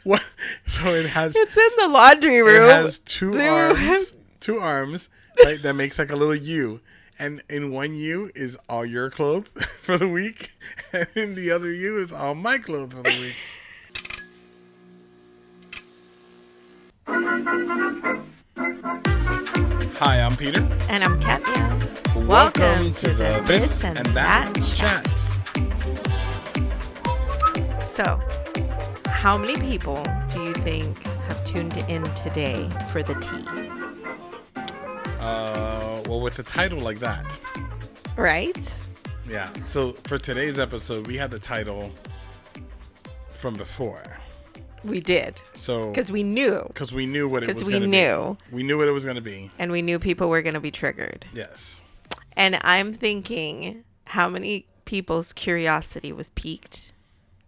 What? So it has. It's in the laundry room. It has two Dude. arms. Two arms. Right, that makes like a little U. And in one U is all your clothes for the week. And in the other U is all my clothes for the week. Hi, I'm Peter. And I'm Katya. Welcome to the This and That Chat. So, how many people do you think have tuned in today for the tea? Well, with a title like that. Right? Yeah. So for today's episode, we had the title from before. We did. So Because we knew. Because we knew what it was Because going to we be. knew. We knew what it was going to be. And we knew people were going to be triggered. Yes. And I'm thinking how many people's curiosity was piqued.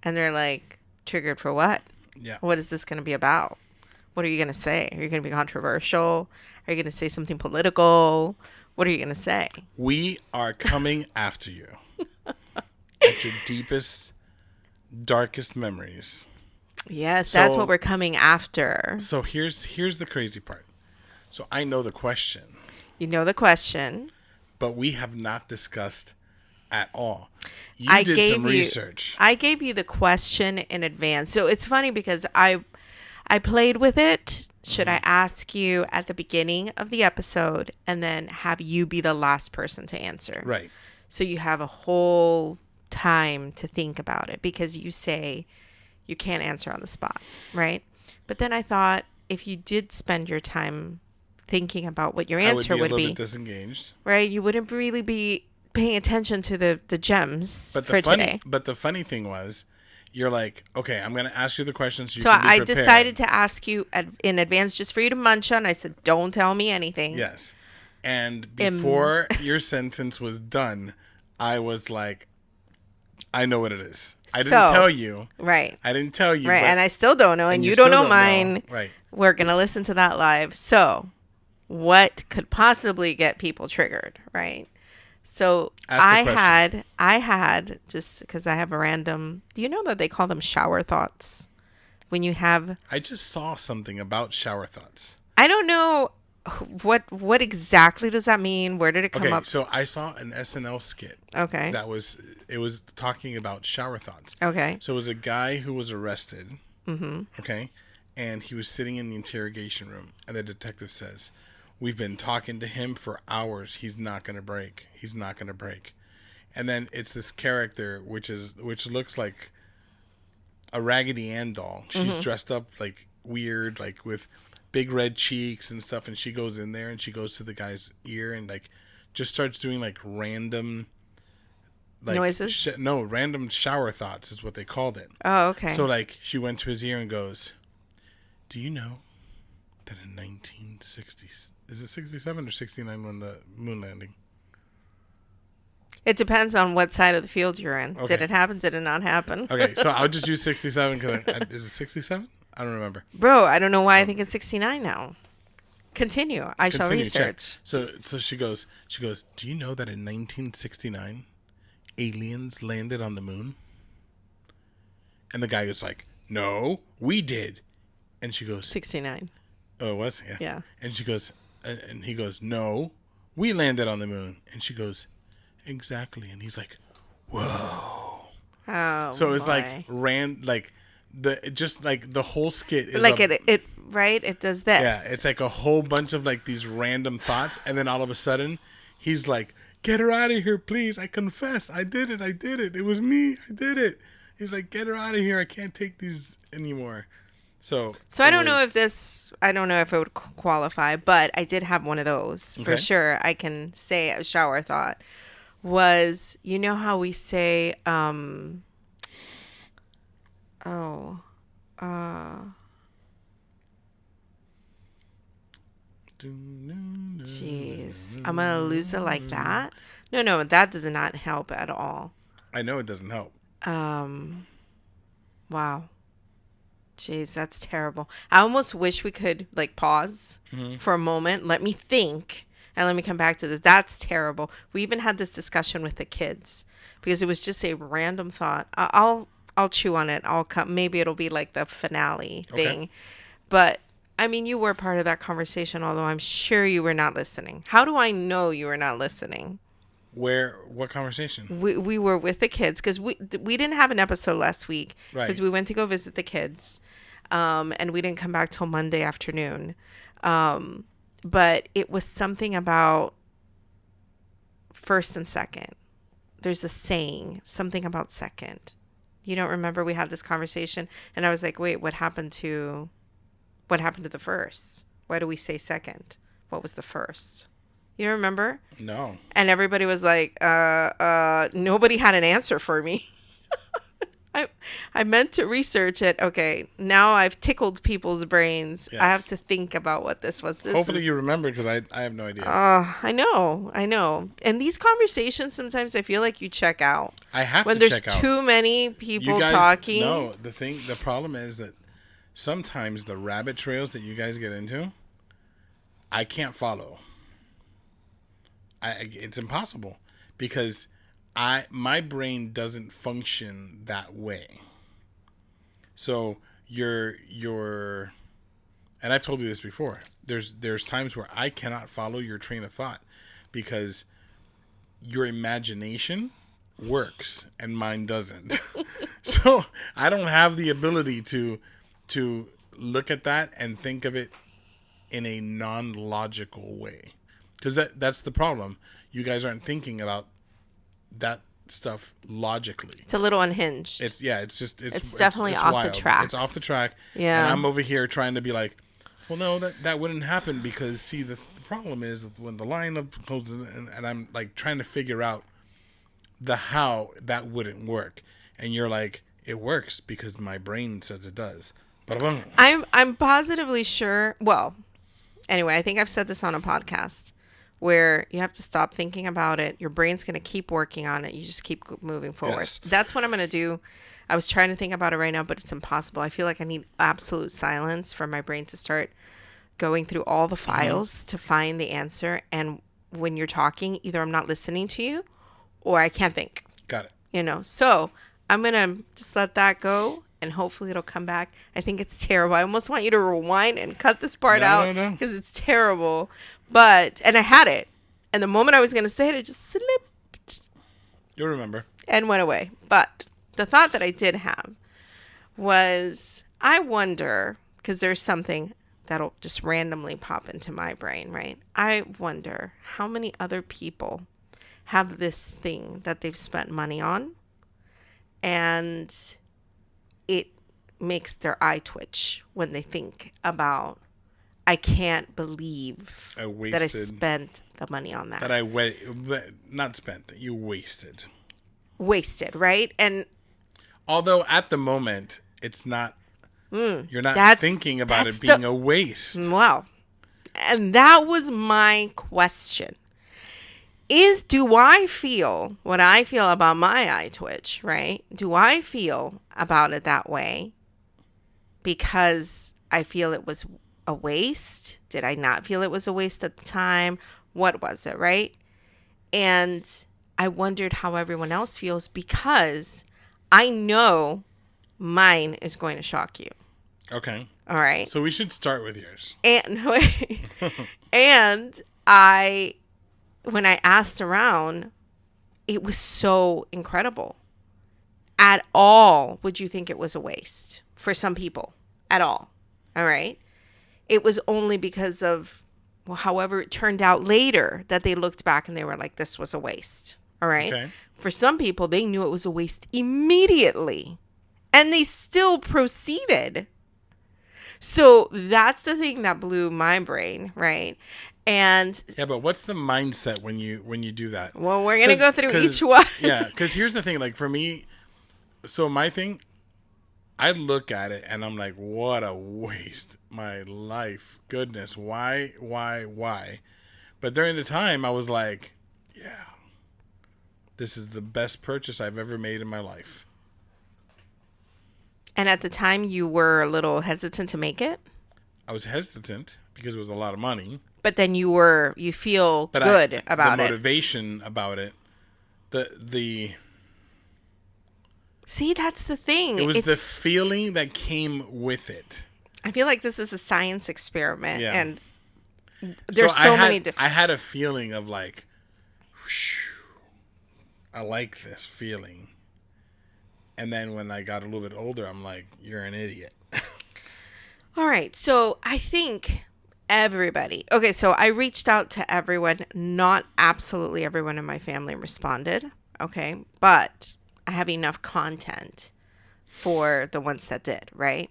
And they're like, triggered for what? Yeah. What is this going to be about? What are you going to say? Are you going to be controversial? Are you going to say something political? What are you going to say? We are coming after you at your deepest, darkest memories. Yes, that's what we're coming after. So here's the crazy part. So I know the question. You know the question. But we have not discussed at all. You did some research. I gave you the question in advance. So it's funny because I played with it. Should I ask you at the beginning of the episode and then have you be the last person to answer? Right. So you have a whole time to think about it because you say you can't answer on the spot, right? But then I thought if you did spend your time thinking about what your answer would be, a little bit disengaged. Right? You wouldn't really be paying attention to the gems today. But the funny thing was, you're like, okay, I'm going to ask you the questions. So I decided to ask you in advance just for you to munch on. I said, don't tell me anything. Yes. And before your sentence was done, I was like, I know what it is. I didn't tell you. Right. I didn't tell you. Right. And I still don't know. And you don't know mine. Right. We're going to listen to that live. So what could possibly get people triggered? Right. So I had just because I have a random, do you know that they call them shower thoughts? When you have. I just saw something about shower thoughts. I don't know what exactly does that mean? Where did it come up? Okay, so I saw an SNL skit. Okay. It was talking about shower thoughts. Okay. So it was a guy who was arrested. Mm-hmm. Okay. And he was sitting in the interrogation room and the detective says, "We've been talking to him for hours. He's not going to break. He's not going to break." And then it's this character which looks like a Raggedy Ann doll. She's dressed up like weird, like with big red cheeks and stuff, and she goes in there and she goes to the guy's ear and like just starts doing like random like noises. Random shower thoughts is what they called it. Oh, okay. So like she went to his ear and goes, "Do you know that in 1960, is it 67 or 69 when the moon landing?" It depends on what side of the field you're in. Okay. Did it happen? Did it not happen? Okay, so I'll just use 67 because is it 67? I don't remember. Bro, I don't know why I think it's 69 now. Continue. I shall research. Check. So she goes, "Do you know that in 1969, aliens landed on the moon?" And the guy was like, "No, we did." And she goes, 69. "Oh, it was? Yeah." Yeah. And she goes, and he goes, "No, we landed on the moon." And she goes, "Exactly." And he's like, "Whoa." Oh, So it's boy. like the whole skit is like it right? It does this. Yeah, it's like a whole bunch of like these random thoughts, and then all of a sudden, he's like, "Get her out of here, please! I confess, I did it. It was me. I did it." He's like, "Get her out of here! I can't take these anymore." So I don't know if it would qualify, but I did have one of those for sure. I can say a shower thought was, you know how we say, jeez, I'm gonna lose it like that. No, that does not help at all. I know it doesn't help. Wow. Jeez, that's terrible. I almost wish we could like pause for a moment. Let me think and let me come back to this. That's terrible. We even had this discussion with the kids because it was just a random thought. I'll I'll chew on it. Maybe it'll be like the finale thing. But I mean, you were part of that conversation, although I'm sure you were not listening. How do I know you were not listening? What conversation? We were with the kids because we didn't have an episode last week because we went to go visit the kids, and we didn't come back till Monday afternoon. But it was something about first and second. There's a saying, something about second. You don't remember we had this conversation? And I was like, wait, what happened to the first? Why do we say second? What was the first? You don't remember? No. And everybody was like, nobody had an answer for me. I meant to research it. Okay, now I've tickled people's brains. Yes. I have to think about what this was. Hopefully you remember, because I have no idea. I know. And these conversations, sometimes I feel like you check out. I have when to check out. When there's too many people talking. No, the problem is that sometimes the rabbit trails that you guys get into, I can't follow. It's impossible because my brain doesn't function that way. So you're and I've told you this before. There's times where I cannot follow your train of thought because your imagination works and mine doesn't. So I don't have the ability to look at that and think of it in a non-logical way. Because that's the problem. You guys aren't thinking about that stuff logically. It's a little unhinged. It's definitely off wild. the track. It's off the track. Yeah. And I'm over here trying to be like, well, no, that wouldn't happen because see the problem is that when the lineup goes and I'm like trying to figure out the how that wouldn't work, and you're like, it works because my brain says it does. I'm positively sure. Well, anyway, I think I've said this on a podcast where you have to stop thinking about it. Your brain's going to keep working on it. You just keep moving forward. Yes. That's what I'm going to do. I was trying to think about it right now, but it's impossible. I feel like I need absolute silence for my brain to start going through all the files to find the answer. And when you're talking, either I'm not listening to you or I can't think. Got it. So I'm going to just let that go. And hopefully it'll come back. I think it's terrible. I almost want you to rewind and cut this part out because it's terrible. And I had it. And the moment I was going to say it, it just slipped. You'll remember. And went away. But the thought that I did have was, I wonder, because there's something that'll just randomly pop into my brain, right? I wonder how many other people have this thing that they've spent money on and it makes their eye twitch when they think about, I can't believe that I spent the money on that. Not spent, you wasted. Wasted, right? And although at the moment, it's not, you're not thinking about it being a waste. Well, and that was my question. Do I feel what I feel about my eye twitch, right? Do I feel about it that way because I feel it was a waste? Did I not feel it was a waste at the time? What was it, right? And I wondered how everyone else feels because I know mine is going to shock you. Okay. All right. So we should start with yours. And when I asked around, it was so incredible. At all, would you think it was a waste for some people? At all. All right. It was only because of, however it turned out later that they looked back and they were like, this was a waste. All right. Okay. For some people, they knew it was a waste immediately and they still proceeded. So that's the thing that blew my brain. Right. And yeah, but what's the mindset when you do that? Well, we're going to go through each one. Yeah, because here's the thing. Like for me, so my thing, I look at it and I'm like, what a waste. My life. Goodness. Why? But during the time, I was like, yeah, this is the best purchase I've ever made in my life. And at the time, you were a little hesitant to make it? I was hesitant because it was a lot of money. But then you feel good about it. The motivation about it, the See, that's the thing. It was the feeling that came with it. I feel like this is a science experiment, Yeah. and there's many different. I had a feeling of like, whew, I like this feeling. And then when I got a little bit older, I'm like, you're an idiot. All right. So I think everybody. Okay. So I reached out to everyone. Not absolutely everyone in my family responded. Okay. But I have enough content for the ones that did. Right.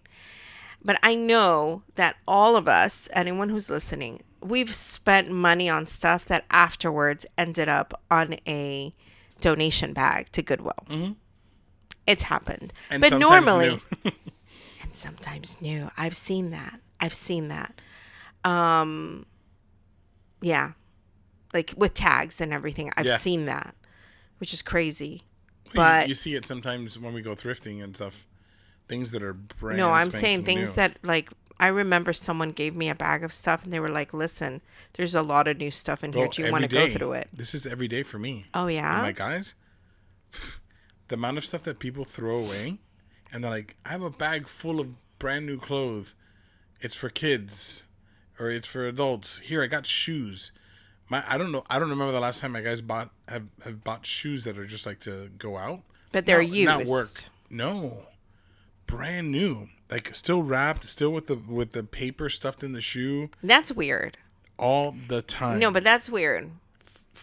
But I know that all of us, anyone who's listening, we've spent money on stuff that afterwards ended up on a donation bag to Goodwill. Mm-hmm. It's happened. And but normally, new. and sometimes new. I've seen that. Yeah. Like with tags and everything. I've seen that, which is crazy. But you see it sometimes when we go thrifting and stuff. Things that are brand no, I'm saying things new. that, like, I remember someone gave me a bag of stuff and they were like, listen, there's a lot of new stuff in here. Do you want to go through it? This is every day for me. Oh, yeah? And my guys, the amount of stuff that people throw away, and they're like, I have a bag full of brand new clothes. It's for kids or it's for adults. Here, I got shoes. I don't know. I don't remember the last time my guys have bought shoes that are just like to go out. But they're used. Not work. No. Brand new, like still wrapped, still with the paper stuffed in the shoe. That's weird. All the time. No, but that's weird.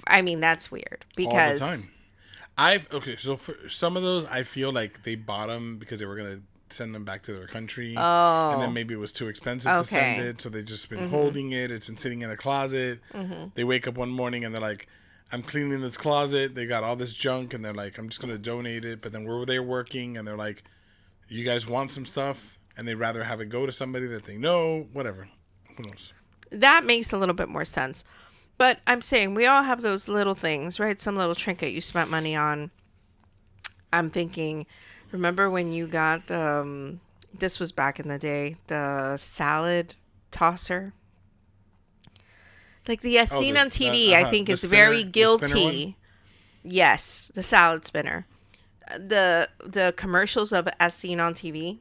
I mean, that's weird because all the time. So for some of those, I feel like they bought them because they were gonna send them back to their country. Oh, and then maybe it was too expensive to send it, so they just been holding it. It's been sitting in a closet. Mm-hmm. They wake up one morning and they're like, I'm cleaning this closet. They got all this junk, and they're like, I'm just gonna donate it. But then we're there working, and they're like, you guys want some stuff, and they'd rather have it go to somebody that they know, whatever. Who knows? That makes a little bit more sense. But I'm saying we all have those little things, right? Some little trinket you spent money on. I'm thinking, remember when you got the, this was back in the day, the salad tosser? Like the scene on TV, I think is spinner, very guilty. Yes, the salad spinner. The commercials of As Seen on TV,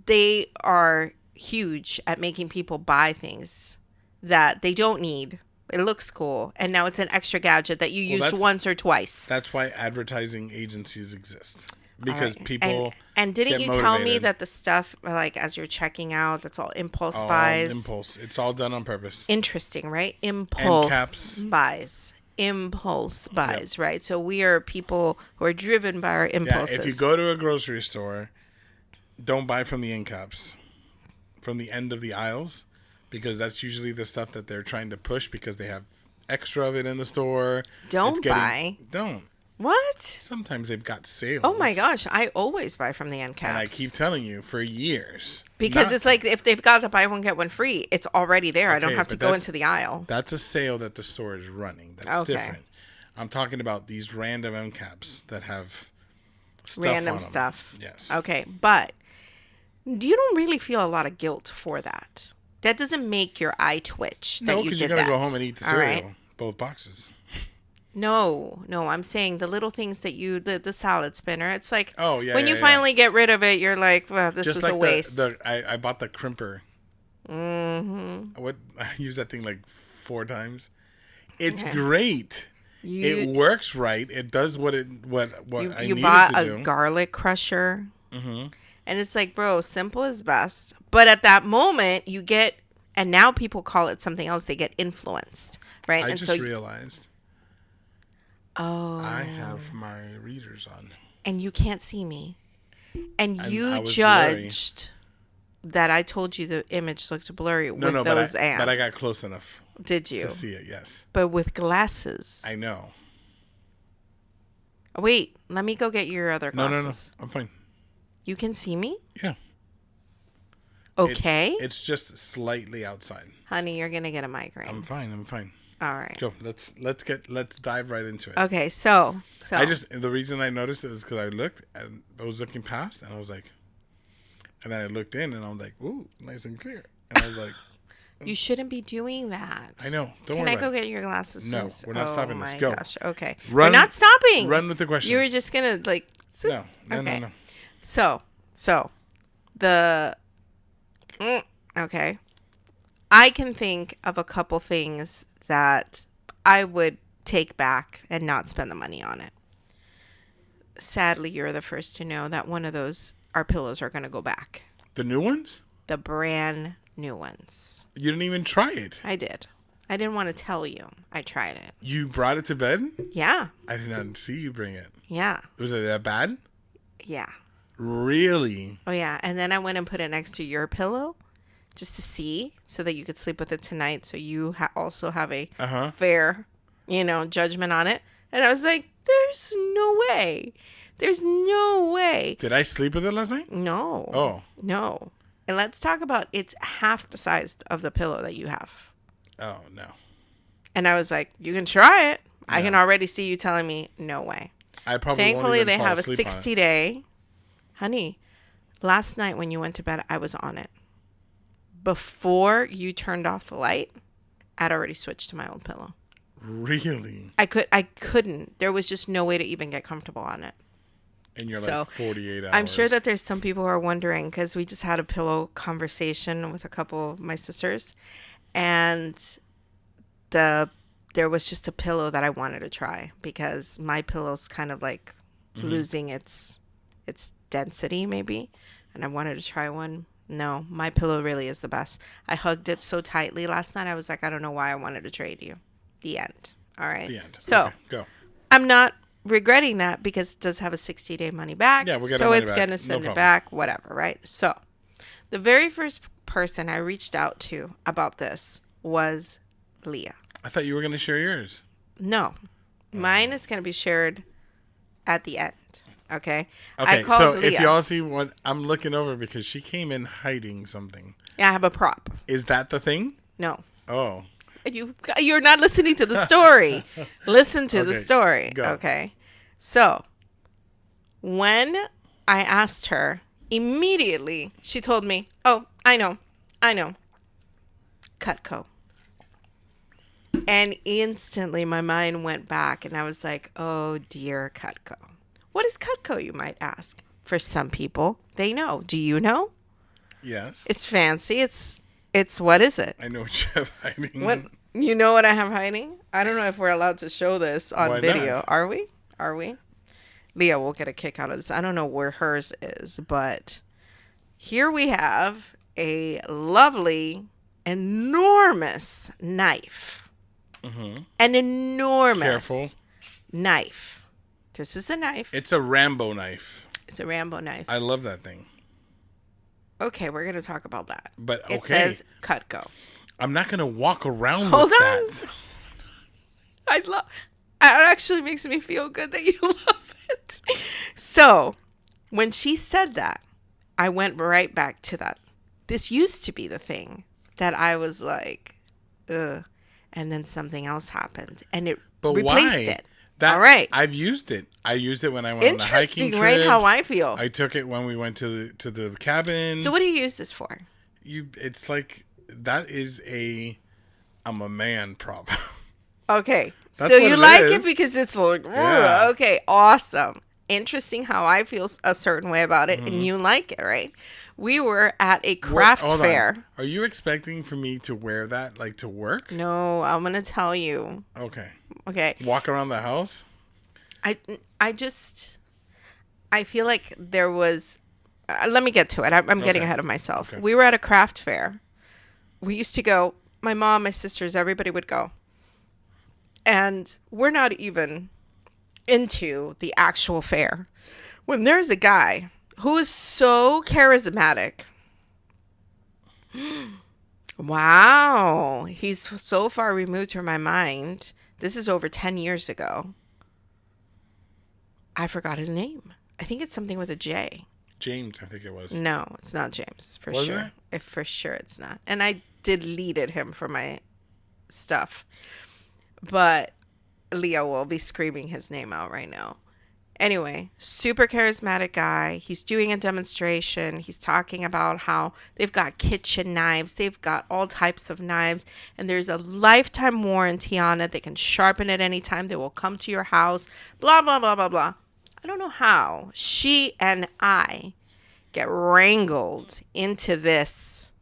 they are huge at making people buy things that they don't need. It looks cool, and now it's an extra gadget that you used once or twice. That's why advertising agencies exist, because people and didn't you tell me that the stuff, like as you're checking out, that's all impulse buys? Impulse. It's all done on purpose. Interesting, right? Impulse buys. Impulse buys, right? So we are people who are driven by our impulses. Yeah, if you go to a grocery store, don't buy from the end caps, from the end of the aisles, because that's usually the stuff that they're trying to push because they have extra of it in the store. Don't. What? Sometimes they've got sales. Oh my gosh, I always buy from the end caps. And I keep telling you for years. Because it's like if they've got the buy one get one free, it's already there. Okay, I don't have to go into the aisle. That's a sale that the store is running. That's different. I'm talking about these random end caps that have stuff random on them. Stuff. Yes. Okay, but you don't really feel a lot of guilt for that. That doesn't make your eye twitch. No, because you're gonna go home and eat the cereal, right? Both boxes. No, I'm saying the little things that the salad spinner. It's like, when you yeah. finally get rid of it, you're like, well, this just was like a waste. I bought the crimper. Mm-hmm. I used that thing like 4 times. It's great. It works right. It does what I need it to do. You bought a garlic crusher. Mm-hmm. And it's like, bro, simple is best. But at that moment, you get, and now people call it something else. They get influenced, right? I just realized. Oh. I have my readers on. And you can't see me. And you judged that I told you the image looked blurry with those amps. But I got close enough. Did you? To see it, yes. But with glasses. I know. Wait, let me go get your other glasses. No. I'm fine. You can see me? Yeah. Okay. It's just slightly outside. Honey, you're going to get a migraine. I'm fine. All right. Go. Let's dive right into it. Okay, so the reason I noticed it is because I looked and I was looking past and I was like, and then I looked in and I was like, ooh, nice and clear. And I was like, you shouldn't be doing that. I know. Don't worry. Can I go get your glasses, please? No, we're not stopping this. Go. Gosh. Okay. We're not stopping. Run with the questions. You were just gonna No. Okay. No. So the okay. I can think of a couple things that I would take back and not spend the money on it. Sadly, you're the first to know that one of those, our pillows are going to go back. The new ones? The brand new ones. You didn't even try it. I did. I didn't want to tell you. I tried it. You brought it to bed? Yeah. I did not see you bring it. Yeah. Was it that bad? Yeah. Really? Oh, yeah. And then I went and put it next to your pillow just to see so that you could sleep with it tonight. So you also have a fair, judgment on it. And I was like, there's no way. There's no way. Did I sleep with it last night? No. Oh. No. And let's talk about it's half the size of the pillow that you have. Oh, no. And I was like, you can try it. Yeah. I can already see you telling me, no way. I probably Thankfully, won't even they have a fall asleep 60-day. Honey, last night when you went to bed, I was on it. Before you turned off the light, I'd already switched to my old pillow. Really? I couldn't. There was just no way to even get comfortable on it. And you're like 48 hours. I'm sure that there's some people who are wondering because we just had a pillow conversation with a couple of my sisters. And there was just a pillow that I wanted to try because my pillow's kind of like losing its density maybe. And I wanted to try one. No, my pillow really is the best. I hugged it so tightly last night. I was like, I don't know why I wanted to trade you. The end. All right. The end. So okay, go. I'm not regretting that because it does have a 60-day money back. Yeah, we're getting so money it's back. going to send No it back, whatever, right? So the very first person I reached out to about this was Leah. I thought you were going to share yours. No. Mine is going to be shared at the end. Okay. Okay. I called Leah. If y'all see what I'm looking over because she came in hiding something. Yeah, I have a prop. Is that the thing? No. Oh. You're not listening to the story. Listen to the story. Go. Okay. So when I asked her, immediately she told me, oh, I know. Cutco. And instantly my mind went back and I was like, oh dear, Cutco. What is Cutco, you might ask? For some people, they know. Do you know? Yes. It's fancy. It's what is it? I know what you have hiding. What you know what I have hiding? I don't know if we're allowed to show this on Why video. not? Are we? Leah will get a kick out of this. I don't know where hers is, but here we have a lovely, enormous knife. An enormous knife. This is the knife. It's a Rambo knife. It's a Rambo knife. I love that thing. Okay, we're going to talk about that. But okay. It says Cutco. I'm not going to walk around Hold with on. that. It actually makes me feel good that you love it. So, when she said that, I went right back to that. This used to be the thing that I was like, ugh. And then something else happened. And it replaced it. All right. I've used it. I used it when I went on the hiking trips. Right? How I feel. I took it when we went to the cabin. So what do you use this for? It's like that is I'm a man prop. Okay. That's so what you it like is. it because it's like, Yeah. Okay, awesome. Interesting how I feel a certain way about it and you like it, right? We were at a craft fair. On. Are you expecting for me to wear that like to work? No, I'm going to tell you. Okay. Okay. Walk around the house? I feel like there was let me get to it. I'm getting ahead of myself. Okay. We were at a craft fair. We used to go, my mom, my sisters, everybody would go. And we're not even into the actual fair. When there's a guy who is so charismatic. Wow. He's so far removed from my mind. This is over 10 years ago. I forgot his name. I think it's something with a J. James, I think it was. No, it's not James, for Wasn't sure. For sure it's not. And I deleted him from my stuff. But Leo will be screaming his name out right now. Anyway, super charismatic guy. He's doing a demonstration. He's talking about how they've got kitchen knives. They've got all types of knives. And there's a lifetime warranty on it. They can sharpen it anytime. They will come to your house. Blah, blah, blah, blah, blah. I don't know how she and I get wrangled into this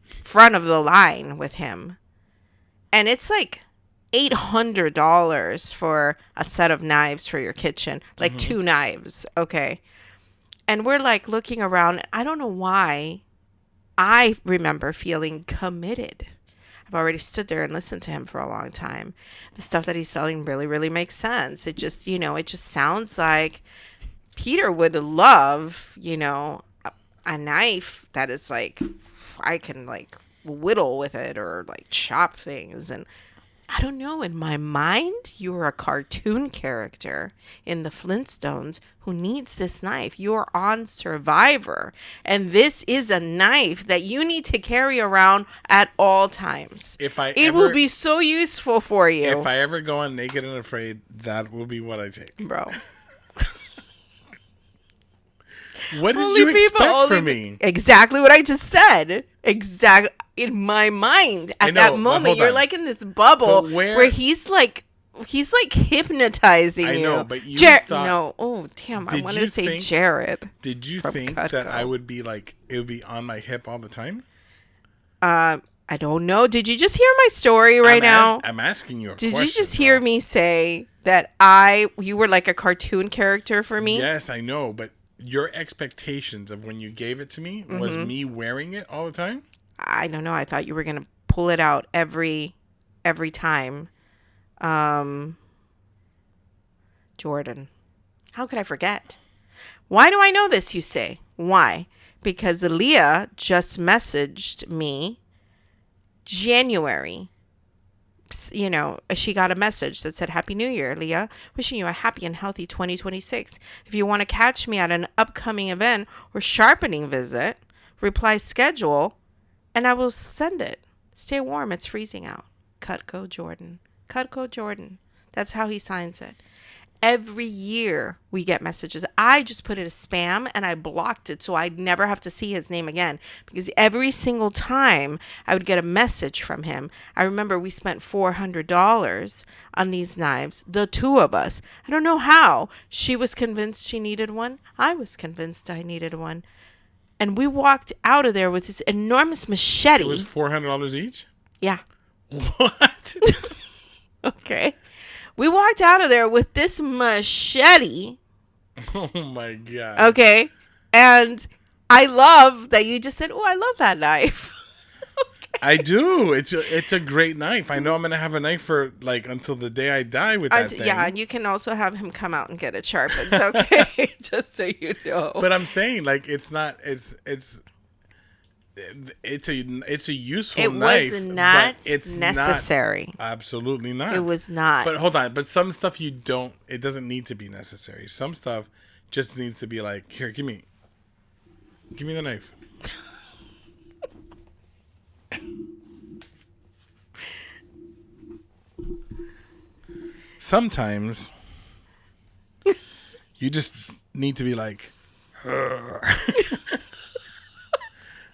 front of the line with him. And it's like $800 for a set of knives for your kitchen, like 2 knives. Okay. And we're like looking around. I don't know why I remember feeling committed. I've already stood there and listened to him for a long time. The stuff that he's selling really, really makes sense. It just, it just sounds like Peter would love, a knife that is like, I can like whittle with it or like chop things. And I don't know, in my mind, you're a cartoon character in the Flintstones who needs this knife. You're on Survivor, and this is a knife that you need to carry around at all times. It will be so useful for you. If I ever go on Naked and Afraid, that will be what I take. Bro. What did you expect from me? Exactly what I just said. Exactly. In my mind, at that moment, you're like in this bubble where he's like hypnotizing you. I know, but you thought... No. Oh, damn. I wanted to say Jared. Did you think Cutco. That I would be like, it would be on my hip all the time? I don't know. Did you just hear my story now? I'm asking you a question. Did you just hear me say that you were like a cartoon character for me? Yes, I know, but your expectations of when you gave it to me was me wearing it all the time? I don't know. I thought you were going to pull it out every time. Jordan. How could I forget? Why do I know this, you say? Why? Because Leah just messaged me January. She got a message that said, Happy New Year, Leah. Wishing you a happy and healthy 2026. If you want to catch me at an upcoming event or sharpening visit, reply schedule, and I will send it. Stay warm. It's freezing out. Cutco Jordan. Cutco Jordan. That's how he signs it. Every year we get messages. I just put it as spam and I blocked it so I'd never have to see his name again, because every single time I would get a message from him. I remember we spent $400 on these knives, the two of us. I don't know how. She was convinced she needed one. I was convinced I needed one. And we walked out of there with this enormous machete. It was $400 each? Yeah. What? Okay. We walked out of there with this machete. Oh, my God. Okay. And I love that you just said, oh, I love that knife. Okay. I do. It's a great knife. I know I'm going to have a knife for, like, until the day I die with that thing. Yeah, and you can also have him come out and get it sharpened. Okay. Just so you know. But I'm saying, like, it's not... It's a useful knife. It was not it's necessary. Not, absolutely not. It was not. But hold on. But some stuff it doesn't need to be necessary. Some stuff just needs to be like, here, give me the knife. Sometimes you just need to be like,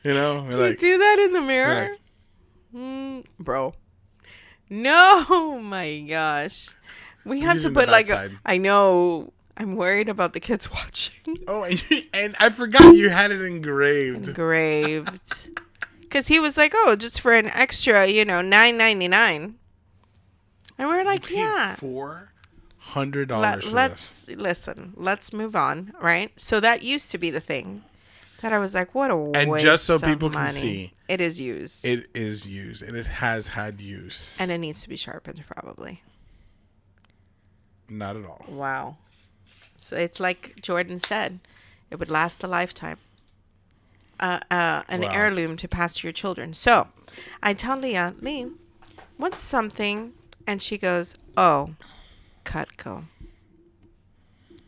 do you do that in the mirror? Bro. No, my gosh. We have to put like I know. I'm worried about the kids watching. Oh, and I forgot you had it engraved. Because he was like, oh, just for an extra, $9.99. And we're like, yeah. $400 for this. Listen, let's move on, right? So that used to be the thing. That I was like, what a waste of money. And just so people can see. It is used. It is used. And it has had use. And it needs to be sharpened, probably. Not at all. Wow. So it's like Jordan said. It would last a lifetime. An heirloom to pass to your children. So I tell Leah, Lee, what's something? And she goes, oh, Cutco.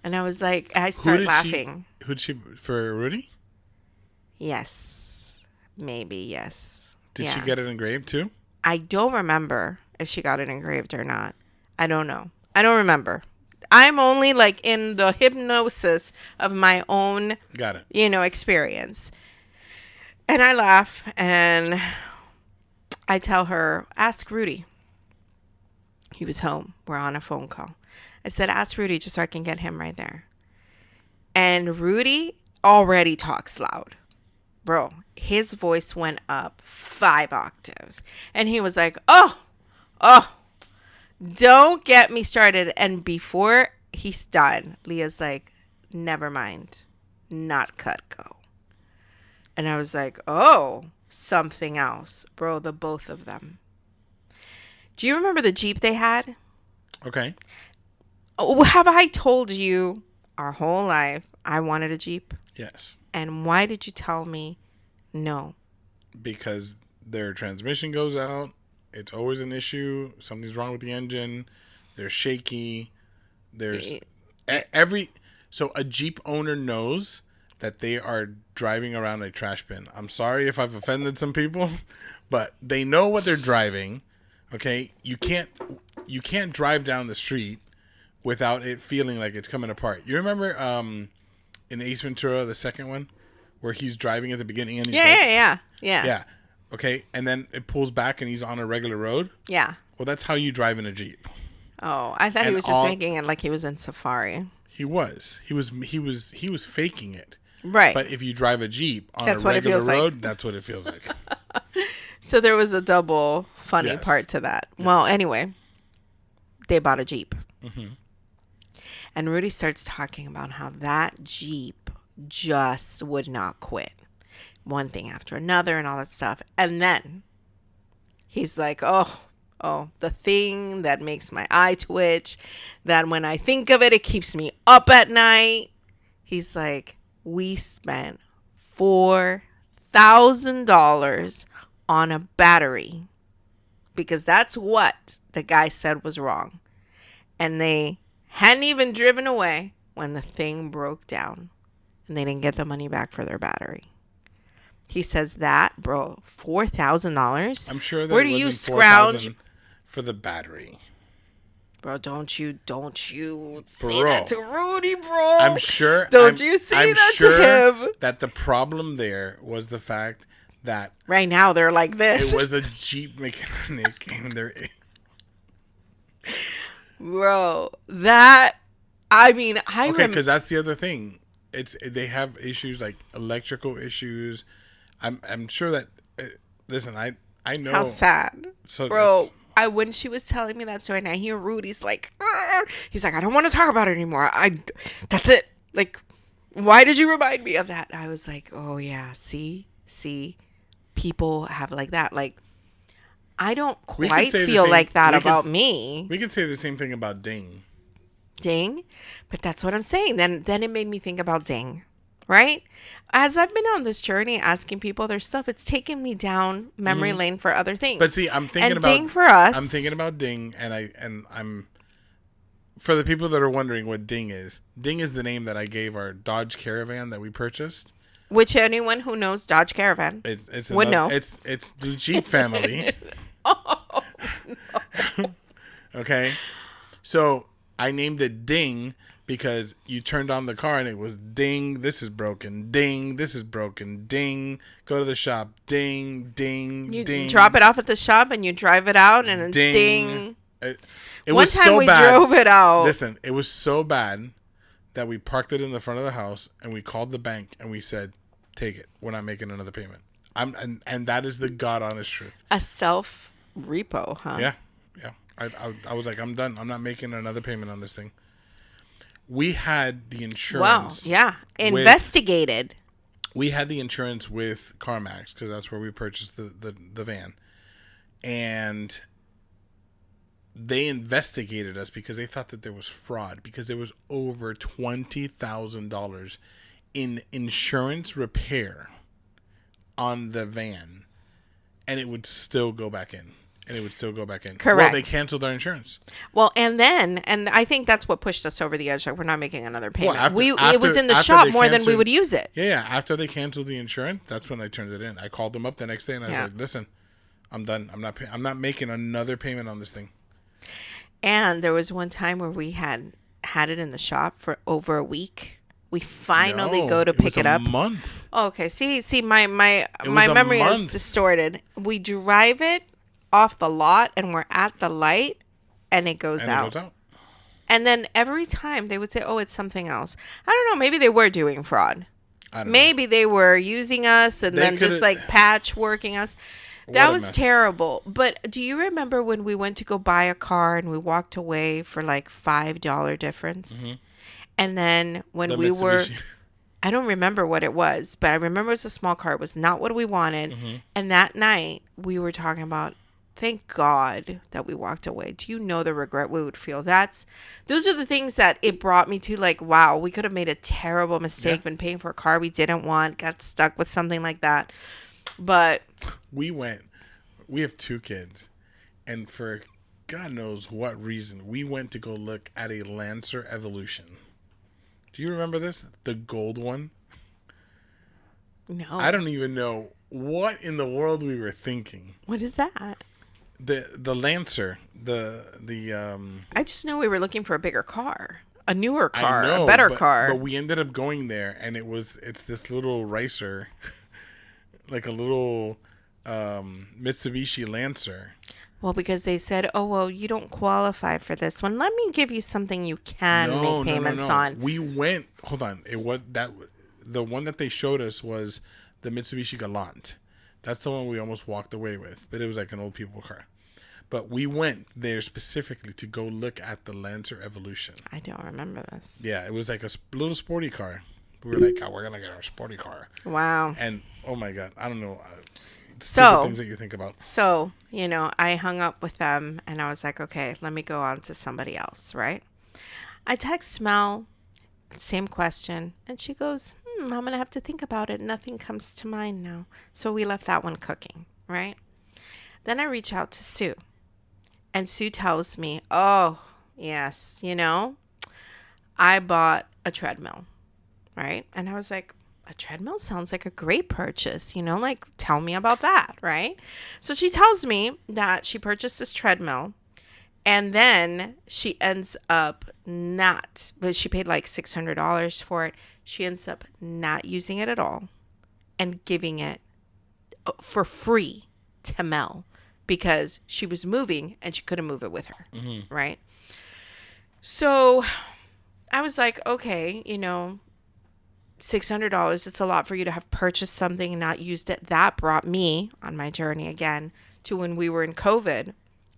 And I was like, I started laughing. Who'd she, for Rudy? Yes. Maybe, yes. Did she get it engraved too? I don't remember if she got it engraved or not. I don't know. I don't remember. I'm only like in the hypnosis of my own, experience. And I laugh and I tell her, ask Rudy. He was home. We're on a phone call. I said, ask Rudy just so I can get him right there. And Rudy already talks loud. Bro, his voice went up 5 octaves. And he was like, oh, don't get me started. And before he's done, Leah's like, never mind. Not Cutco. And I was like, oh, something else. Bro, the both of them. Do you remember the Jeep they had? Okay. Oh, have I told you our whole life I wanted a Jeep? Yes. And why did you tell me no? Because their transmission goes out. It's always an issue. Something's wrong with the engine. They're shaky. There's so a Jeep owner knows that they are driving around a trash bin. I'm sorry if I've offended some people, but they know what they're driving. Okay, you can't drive down the street without it feeling like it's coming apart. You remember in Ace Ventura, the second one, where he's driving at the beginning and he's yeah. Okay, and then it pulls back and he's on a regular road. Yeah. Well, that's how you drive in a Jeep. Oh, I thought he was just making it like he was in Safari. He was faking it. Right. But if you drive a Jeep on a regular road, that's what it feels like. So there was a double funny part to that. Yes. Well, anyway, they bought a Jeep. Mm-hmm. And Rudy starts talking about how that Jeep just would not quit. One thing after another and all that stuff. And then he's like, oh, the thing that makes my eye twitch, that when I think of it, it keeps me up at night. He's like, we spent $4,000 on a battery because that's what the guy said was wrong. And they hadn't even driven away when the thing broke down and they didn't get the money back for their battery. He says that, bro, $4,000? I'm sure that where do you scrounge for the battery? Bro, don't you say that to Rudy, bro. I'm sure. Don't you say that to him. That the problem there was the fact that right now they're like this. It was a Jeep mechanic and they're bro, that okay, because that's the other thing. They have issues like electrical issues. I'm sure that listen, I know how sad. So bro, when she was telling me that story, and I hear Rudy's like, he's like, I don't want to talk about it anymore. That's it. Like, why did you remind me of that? I was like, oh yeah, see, people have like that. Like, I don't quite feel like that about me. We could say the same thing about Ding. Ding, but that's what I'm saying. Then it made me think about Ding, right? As I've been on this journey asking people their stuff, it's taken me down memory lane for other things. But see, I'm thinking about Ding for us. I'm thinking about Ding, and I'm for the people that are wondering what Ding is. Ding is the name that I gave our Dodge Caravan that we purchased. Which anyone who knows Dodge Caravan would know. It's the Jeep family. Oh no. Okay, so I named it Ding because you turned on the car and it was ding, this is broken, ding, this is broken, ding, go to the shop, ding, ding, you ding. You drop it off at the shop and you drive it out and it's ding. It was so bad. One time we drove it out. Listen, it was so bad that we parked it in the front of the house and we called the bank and we said, take it. We're not making another payment. And that is the God honest truth. A self repo, huh? Yeah. I was like, I'm done. I'm not making another payment on this thing. We had the insurance. Wow. Yeah. Investigated. We had the insurance with CarMax because that's where we purchased the van. And they investigated us because they thought that there was fraud because there was over $20,000 in insurance repair on the van. And it would still go back in. Correct. Well, they canceled our insurance. Well, and I think that's what pushed us over the edge. Like, we're not making another payment. Well, it was in the shop more than we would use it. Yeah. After they canceled the insurance, that's when I turned it in. I called them up the next day and I was like, listen, I'm done. I'm not making another payment on this thing. And there was one time where we had it in the shop for over a week. We finally go to pick it up. It was a month. Oh, okay. See, my memory is distorted. We drive it off the lot and we're at the light and it goes out. And then every time they would say, oh, it's something else. I don't know. Maybe they were doing fraud. Maybe they were using us and then just like patchworking us. That was terrible. But do you remember when we went to go buy a car and we walked away for like $5 difference? Mm-hmm. And then when we were, I don't remember what it was, but I remember it was a small car. It was not what we wanted. Mm-hmm. And that night we were talking about, thank God that we walked away. Do you know the regret we would feel? Those are the things that it brought me to, like, wow, we could have made a terrible mistake when paying for a car we didn't want, got stuck with something like that. But we have 2 kids, and for God knows what reason, we went to go look at a Lancer Evolution. Do you remember this? The gold one? No. I don't even know what in the world we were thinking. What is that? The Lancer, I just know we were looking for a bigger car, a newer car, a better car. But we ended up going there, and it's this little racer, like a little Mitsubishi Lancer. Well, because they said, oh, well, you don't qualify for this one. Let me give you something you can make payments on. We went, hold on. The one that they showed us was the Mitsubishi Galant. That's the one we almost walked away with, but it was like an old people car. But we went there specifically to go look at the Lancer Evolution. I don't remember this. Yeah, it was like a little sporty car. We were like, oh, we're going to get our sporty car. Wow. And, oh my God, I don't know. So, things that you think about. So, I hung up with them and I was like, okay, let me go on to somebody else, right? I text Mel, same question. And she goes, I'm going to have to think about it. Nothing comes to mind now. So we left that one cooking, right? Then I reach out to Sue. And Sue tells me, oh, yes, I bought a treadmill, right? And I was like, a treadmill sounds like a great purchase, like tell me about that, right? So she tells me that she purchased this treadmill and then she ends up but she paid like $600 for it. She ends up not using it at all and giving it for free to Mel because she was moving and she couldn't move it with her, right? So I was like, okay, $600, it's a lot for you to have purchased something and not used it. That brought me on my journey again to when we were in COVID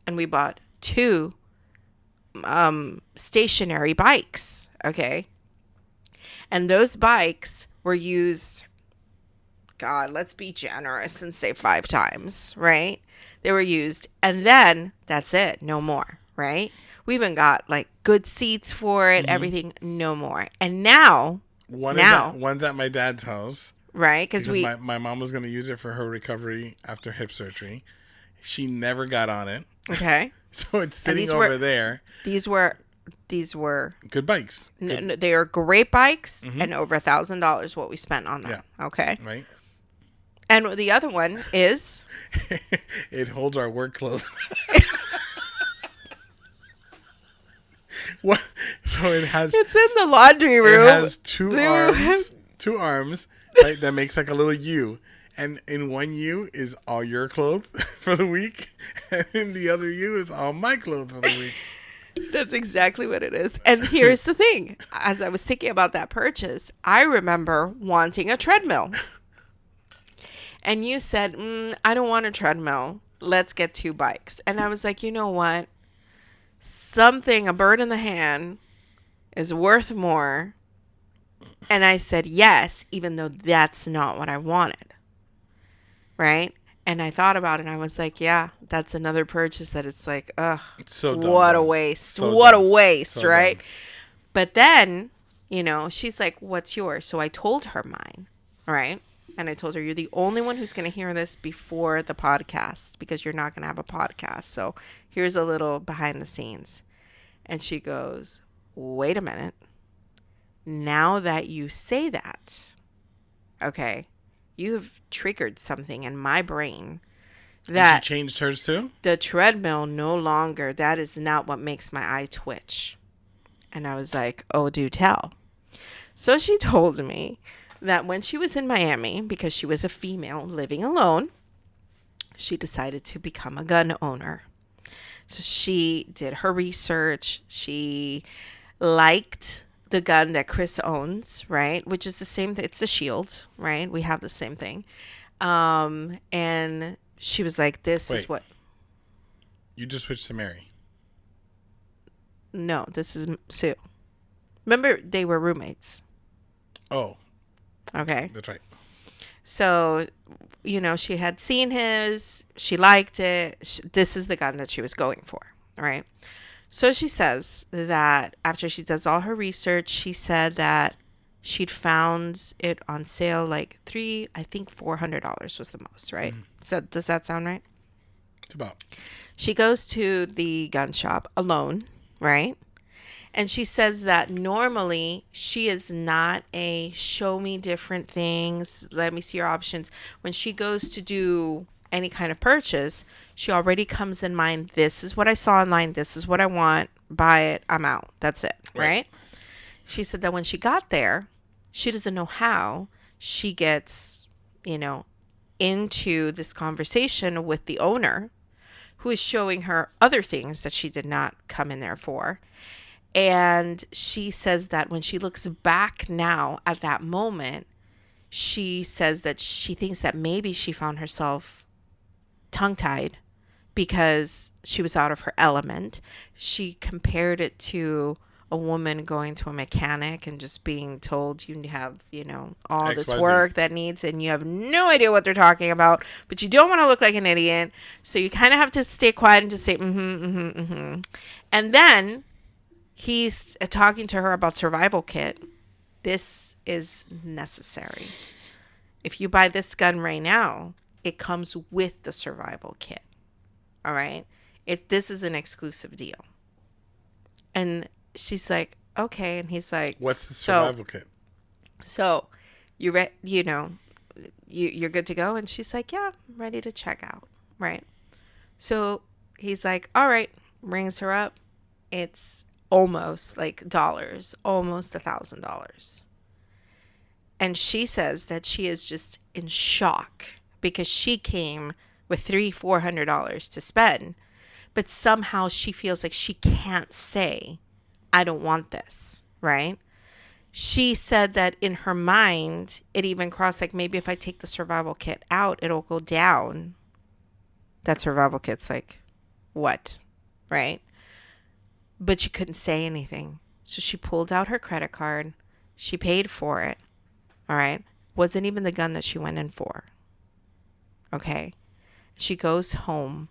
and we bought 2 stationary bikes, okay? And those bikes were used, God, let's be generous and say 5 times, right? They were used and then that's it, no more, right? We even got like good seats for it, everything, no more. And now... One's at my dad's house. Right, because my mom was going to use it for her recovery after hip surgery. She never got on it. Okay. So it's sitting over there. These were good bikes. No, they are great bikes and over $1,000 what we spent on them. Yeah. Okay. Right. And the other one is it holds our work clothes. What? So it's in the laundry room. It has two arms, right? That makes like a little U, and in one U is all your clothes for the week, and in the other U is all my clothes for the week. That's exactly what it is. And here's the thing: as I was thinking about that purchase, I remember wanting a treadmill, and you said, "I don't want a treadmill. Let's get 2 bikes." And I was like, you know what? A bird in the hand is worth more. And I said yes, even though that's not what I wanted. Right? And I thought about it and I was like, yeah, that's another purchase that it's like, ugh, so dumb, what a waste. What a waste, right? Dumb. But then, she's like, what's yours? So I told her mine, right? And I told her, you're the only one who's going to hear this before the podcast because you're not going to have a podcast. So here's a little behind the scenes. And she goes, wait a minute. Now that you say that, okay, you have triggered something in my brain. That and she changed hers too? The treadmill no longer, that is not what makes my eye twitch. And I was like, oh, do tell. So she told me that when she was in Miami, because she was a female living alone, she decided to become a gun owner. So she did her research. She liked the gun that Chris owns, right? Which is the same. It's a Shield, right? We have the same thing. And she was like, "This is what." You just switched to Mary. No, this is Sue. Remember, they were roommates. Oh. Okay. That's right. So, she had seen his. She liked it. This is the gun that she was going for, right? So she says that after she does all her research, she said that she'd found it on sale like $400 was the most, right? So does that sound right? It's about. She goes to the gun shop alone, right? And she says that normally she is not a show me different things, let me see your options. When she goes to do any kind of purchase, she already comes in mind, this is what I saw online, this is what I want, buy it, I'm out. That's it, right? She said that when she got there, she doesn't know how she gets, into this conversation with the owner, who is showing her other things that she did not come in there for. And she says that when she looks back now at that moment, she says that she thinks that maybe she found herself tongue-tied because she was out of her element. She compared it to a woman going to a mechanic and just being told you have, all XYZ. This work that needs, and you have no idea what they're talking about, but you don't want to look like an idiot. So you kind of have to stay quiet and just say, And then he's talking to her about survival kit. This is necessary. If you buy this gun right now, it comes with the survival kit. All right. This is an exclusive deal. And she's like, okay. And he's like, what's the survival kit? So you're good to go. And she's like, yeah, I'm ready to check out. Right. So he's like, all right, rings her up. It's almost like dollars, almost $1,000. And she says that she is just in shock because she came with $400 to spend, but somehow she feels like she can't say, I don't want this, right? She said that in her mind, it even crossed like, maybe if I take the survival kit out, it'll go down. That survival kit's like, what? Right? But she couldn't say anything. So she pulled out her credit card. She paid for it. All right. Wasn't even the gun that she went in for. Okay. She goes home.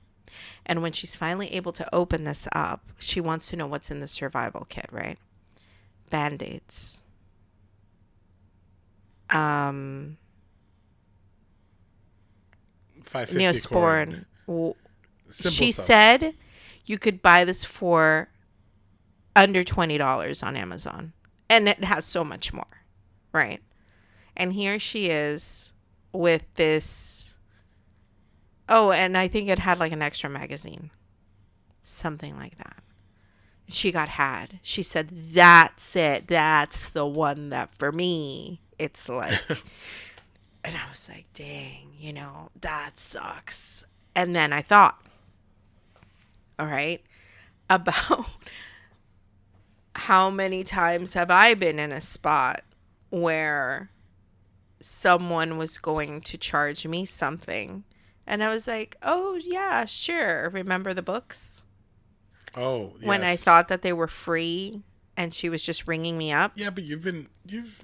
And when she's finally able to open this up, she wants to know what's in the survival kit, right? Band-Aids. Neosporin. She said you could buy this for under $20 on Amazon. And it has so much more, right? And here she is with this. Oh, and I think it had like an extra magazine. Something like that. She got had. She said, that's it. That's the one that for me, it's like. And I was like, dang, that sucks. And then I thought, all right, about how many times have I been in a spot where someone was going to charge me something and I was like, oh yeah, sure. Remember the books? Oh, yes. When I thought that they were free and she was just ringing me up. Yeah, but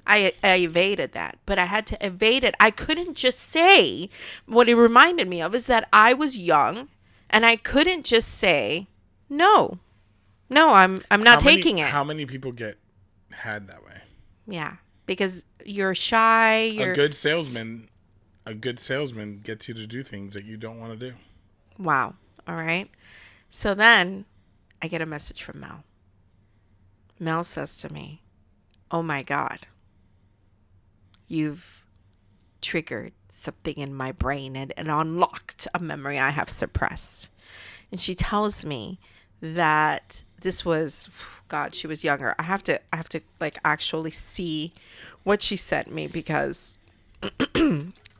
I evaded that, but I had to evade it. I couldn't just say. What it reminded me of is that I was young and I couldn't just say, no, I'm not taking it. How many people get had that way? Yeah, because you're shy. A good salesman gets you to do things that you don't want to do. Wow. All right. So then I get a message from Mel. Mel says to me, oh my God, you've triggered something in my brain and unlocked a memory I have suppressed. And she tells me that this was, God, she was younger. I have to like actually see what she sent me because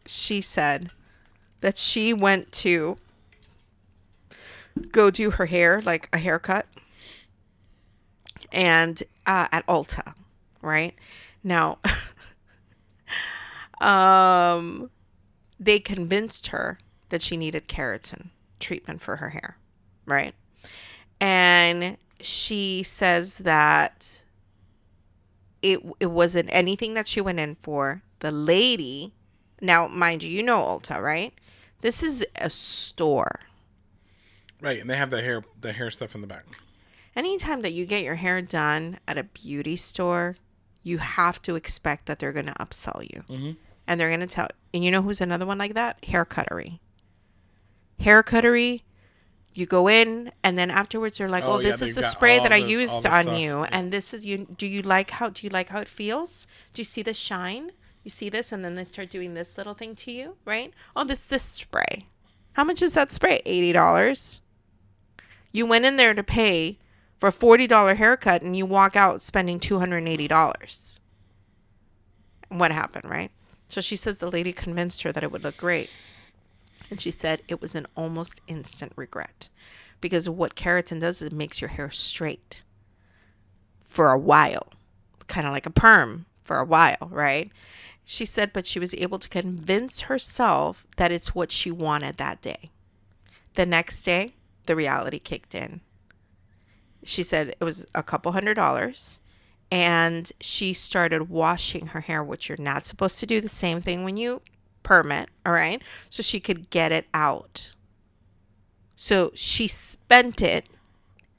she said that she went to go do her hair, like a haircut, and at Ulta, right? Now, they convinced her that she needed keratin treatment for her hair, right? And she says that it wasn't anything that she went in for. The lady, now mind you, you know Ulta, right? This is a store. Right, and they have the hair stuff in the back. Anytime that you get your hair done at a beauty store, you have to expect that they're going to upsell you. Mm-hmm. And they're going to tell. And you know who's another one like that? Hair Cuttery. Hair Cuttery, you go in, and then afterwards you're like, oh, this is the spray that I used on you. Yeah. And this is you. Do you like how it feels? Do you see the shine? You see this? And then they start doing this little thing to you, right? Oh, this spray. How much is that spray? $80. You went in there to pay for a $40 haircut, and you walk out spending $280. What happened, right? So she says the lady convinced her that it would look great. And she said it was an almost instant regret. Because what keratin does is it makes your hair straight for a while. Kind of like a perm for a while, right? She said, but she was able to convince herself that it's what she wanted that day. The next day, the reality kicked in. She said it was a couple $100, and she started washing her hair, which you're not supposed to do the same thing when you perm it, all right? So she could get it out. So she spent it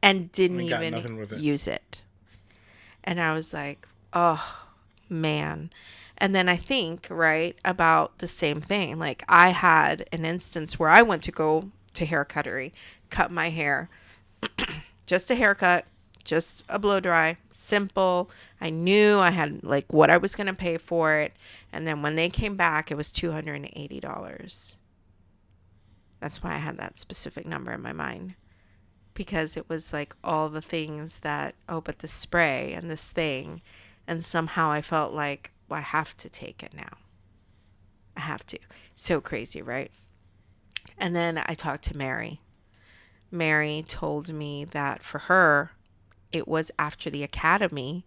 and didn't even use it. And I was like, oh, man. And then I think, right, about the same thing. Like I had an instance where I went to go to Hair Cuttery, cut my hair. Just a haircut, just a blow dry, simple. I knew I had like what I was going to pay for it. And then when they came back, it was $280. That's why I had that specific number in my mind. Because it was like all the things that, but the spray and this thing. And somehow I felt like, well, I have to take it now. I have to. So crazy, right? And then I talked to Mary. Mary told me that for her, it was after the academy.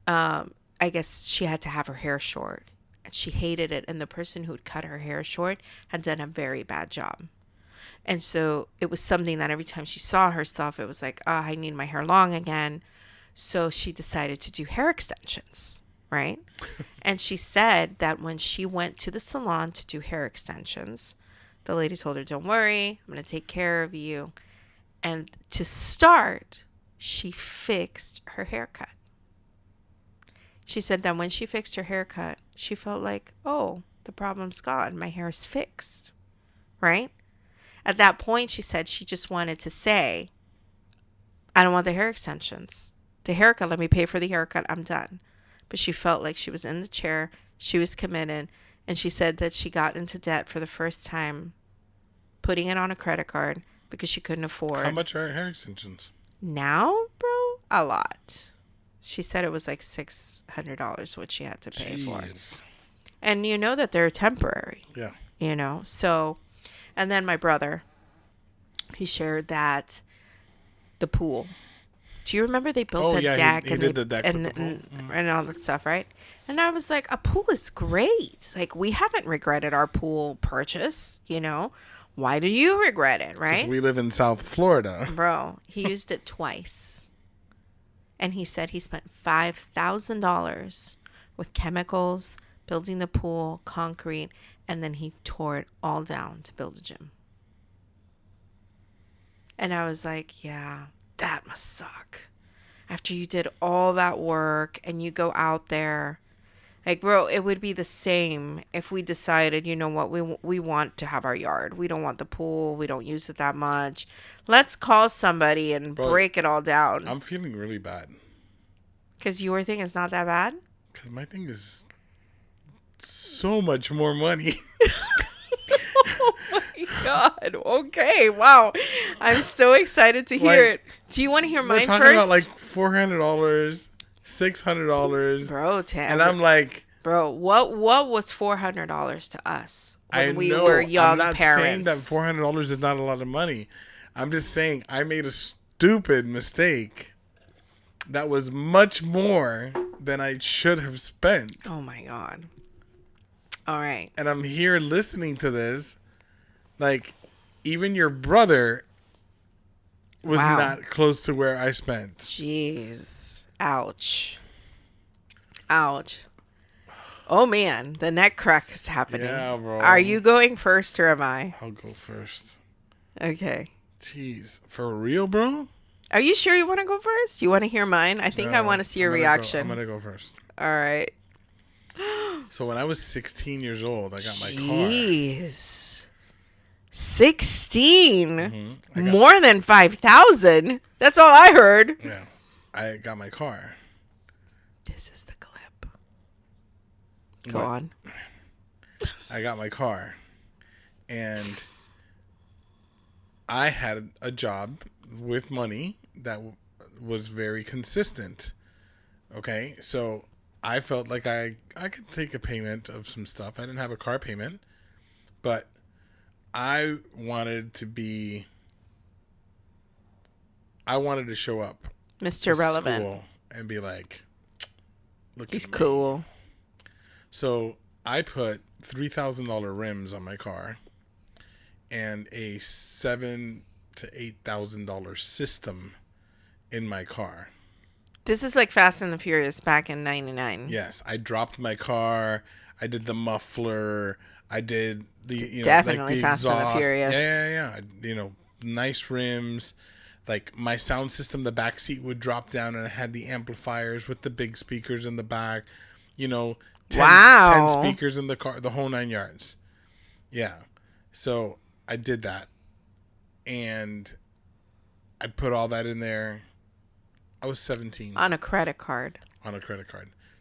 I guess she had to have her hair short. And she hated it. And the person who'd cut her hair short had done a very bad job. And so it was something that every time she saw herself, it was like, I need my hair long again. So she decided to do hair extensions, right? And she said that when she went to the salon to do hair extensions, the lady told her, don't worry, I'm going to take care of you. And to start, she fixed her haircut. She said that when she fixed her haircut, she felt like, oh, the problem's gone. My hair is fixed, right? At that point, she said she just wanted to say, I don't want the hair extensions. The haircut, let me pay for the haircut. I'm done. But she felt like she was in the chair. She was committed. And she said that she got into debt for the first time, putting it on a credit card because she couldn't afford. How much are hair extensions? Now, bro, a lot. She said it was like $600 what she had to pay for. And you know that they're temporary. Yeah. You know, so, and then my brother, he shared that the pool. Do you remember they built a deck he did the deck and all that stuff, right? And I was like, a pool is great. Like, we haven't regretted our pool purchase, you know? Why do you regret it, right? Because we live in South Florida. Bro, he used it twice. And he said he spent $5,000 with chemicals, building the pool, concrete, and then he tore it all down to build a gym. And I was like, yeah, that must suck. After you did all that work and you go out there. Like, bro, it would be the same if we decided, you know what, we want to have our yard. We don't want the pool. We don't use it that much. Let's call somebody and break it all down. I'm feeling really bad. Because your thing is not that bad? Because my thing is so much more money. Oh my God. Okay. Wow. I'm so excited to hear it. Do you want to hear mine first? We're talking about like $400, $600. Bro, Tam. And I'm like, bro, what was $400 to us when we were young parents? I'm not saying that $400 is not a lot of money. I'm just saying I made a stupid mistake that was much more than I should have spent. Oh my God. All right. And I'm here listening to this. Like, even your brother was not close to where I spent. Jeez. Ouch. Ouch. Oh man, the neck crack is happening. Yeah, bro. Are you going first or am I? I'll go first. Okay. Jeez. For real, bro? Are you sure you want to go first? You want to hear mine? I think I want to see your reaction. I'm going to go first. All right. So when I was 16 years old, I got my car. Jeez. 16? More than 5,000? That's all I heard. Yeah. I got my car. This is the clip. Go on. I got my car. And I had a job with money that was very consistent. Okay? So I felt like I could take a payment of some stuff. I didn't have a car payment. But I wanted to show up. Mr. Relevant. And be like, look, he's cool. So I put $3,000 rims on my car and a $7,000 to $8,000 system in my car. This is like Fast and the Furious back in '99. Yes, I dropped my car. I did the muffler. I did the definitely the Fast exhaust. and the Furious. Yeah. Nice rims. Like my sound system, the back seat would drop down, and I had the amplifiers with the big speakers in the back. 10 speakers in the car, the whole 9 yards. Yeah. So I did that, and I put all that in there. I was 17. On a credit card.